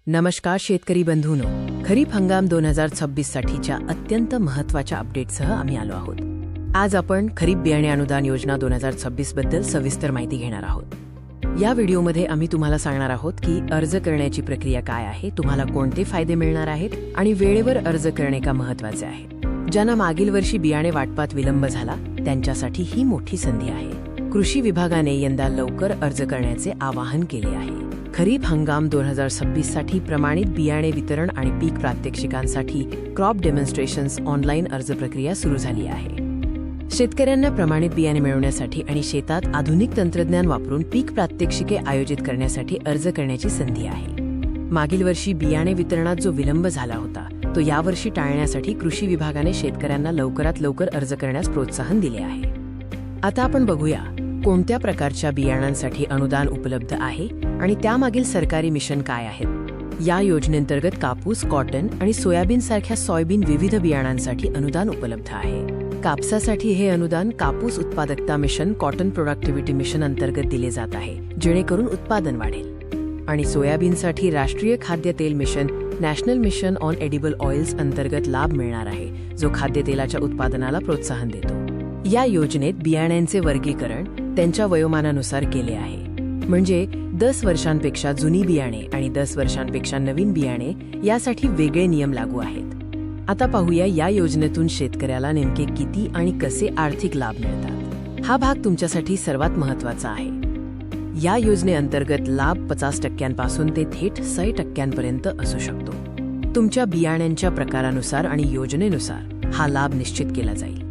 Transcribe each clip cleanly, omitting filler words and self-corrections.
नमस्कार शेतकरी बंधूंनो, खरीप हंगाम 2026 साठीच्या अत्यंत महत्त्वाच्या अपडेटसह आम्ही आलो आहोत। आज आपण खरीप बियाणे अनुदान योजना 2026 बद्दल सविस्तर माहिती घेणार आहोत। या व्हिडिओमध्ये आम्ही तुम्हाला सांगणार आहोत की अर्ज करण्याची प्रक्रिया काय आहे, तुम्हाला कोणते फायदे मिळणार आहेत आणि वेळेवर अर्ज करणे का महत्त्वाचे आहे। ज्यांना मागील वर्षी बियाणे वाटपात विलंब झाला त्यांच्यासाठी ही मोठी संधी आहे। कृषी विभागाने यंदा लवकर अर्ज करण्याचे आवाहन केले आहे। खरीप हंगाम 2026 साठी प्रमाणित बियाणे वितरण आणि पीक प्रात्यक्षिकांसाठी क्रॉप डेमॉन्स्ट्रेशन्स ऑनलाईन अर्ज प्रक्रिया सुरू झाली आहे। शेतकऱ्यांना प्रमाणित बियाणे मिळवण्यासाठी आणि शेतात आधुनिक तंत्रज्ञान वापरून पीक प्रात्यक्षिके आयोजित करण्यासाठी अर्ज करण्याची संधी आहे। मागील वर्षी बियाणे वितरणात जो विलंब झाला होता तो यावर्षी टाळण्यासाठी कृषी विभागाने शेतकऱ्यांना लवकरात लवकर अर्ज करण्यास प्रोत्साहन दिले आहे। आता आपण बघूया कोणत्या प्रकारच्या बियाणांसाठी अनुदान उपलब्ध आहे आणि त्यामागील सरकारी मिशन काय आहेत। या योजनेअंतर्गत कापूस, कॉटन आणि सोयाबीन सारख्या सॉयबीन विविध बियाणांसाठी अनुदान उपलब्ध आहे। कापसासाठी हे अनुदान कापूस उत्पादकता मिशन, कॉटन प्रोडक्टिव्हिटी मिशन अंतर्गत दिले जात आहे, जेणेकरून उत्पादन वाढेल। आणि सोयाबीनसाठी राष्ट्रीय खाद्य तेल mission, national mission on edible oils अंतर्गत लाभ मिळणार आहे, जो खाद्यतेलाच्या उत्पादनाला प्रोत्साहन देतो। या योजनेत बियाण्यांचे वर्गीकरण त्यांच्या वयोमानानुसार केले आहे, म्हणजे 10 वर्षांपेक्षा जुनी बियाणे आणि 10 वर्षांपेक्षा नवीन बियाणे यासाठी वेगळे नियम लागू आहेत। आता पाहूया या योजनेतून शेतकऱ्याला नेमके किती आणि कसे आर्थिक लाभ मिळतात। हा भाग तुमच्यासाठी सर्वात महत्त्वाचा आहे। या योजनेअंतर्गत लाभ 50% ते थेट 100% असू शकतो। तुमच्या बियाण्यांच्या प्रकारानुसार आणि योजनेनुसार हा लाभ निश्चित केला जाईल।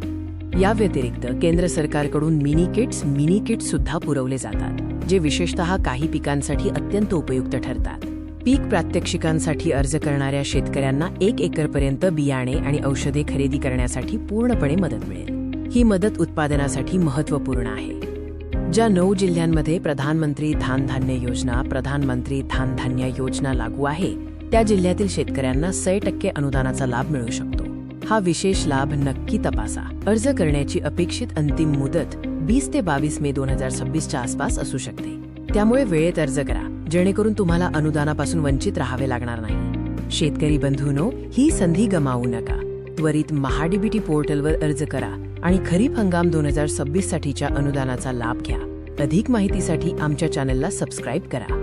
या व्यतिरिक्त केंद्र सरकारकडून मिनी किट्स सुद्धा पुरवले जातात, जे विशेषतः काही पिकांसाठी अत्यंत उपयुक्त ठरतात। पीक प्रात्यक्षिकांसाठी अर्ज करणाऱ्या शेतकऱ्यांना 1 एकरपर्यंत बियाणे आणि औषधे खरेदी करण्यासाठी पूर्णपणे मदत मिळेल। ही मदत उत्पादनासाठी महत्त्वपूर्ण आहे। ज्या 9 जिल्ह्यांमध्ये प्रधानमंत्री धान धान्य योजना, प्रधानमंत्री धान धान्य योजना लागू आहे त्या जिल्ह्यातील शेतकऱ्यांना 100% अनुदानाचा लाभ मिळू शकतो। हा विशेष लाभ नक्की तपासा। अर्ज करण्याची अपेक्षित अंतिम मुदत 20 ते 22 मे 2026 च्या आसपास असू शकते, त्यामुळे वेळेत अर्ज करा, जेणेकरून तुम्हाला अनुदानापासून वंचित राहावे लागणार नाही। शेतकरी बंधूंनो, ही संधी गमावू नका। त्वरित महाडीबीटी पोर्टलवर अर्ज करा आणि खरीप हंगाम 2026 साठीच्या अनुदानाचा लाभ घ्या। अधिक माहितीसाठी आमच्या चॅनलला सबस्क्राईब करा।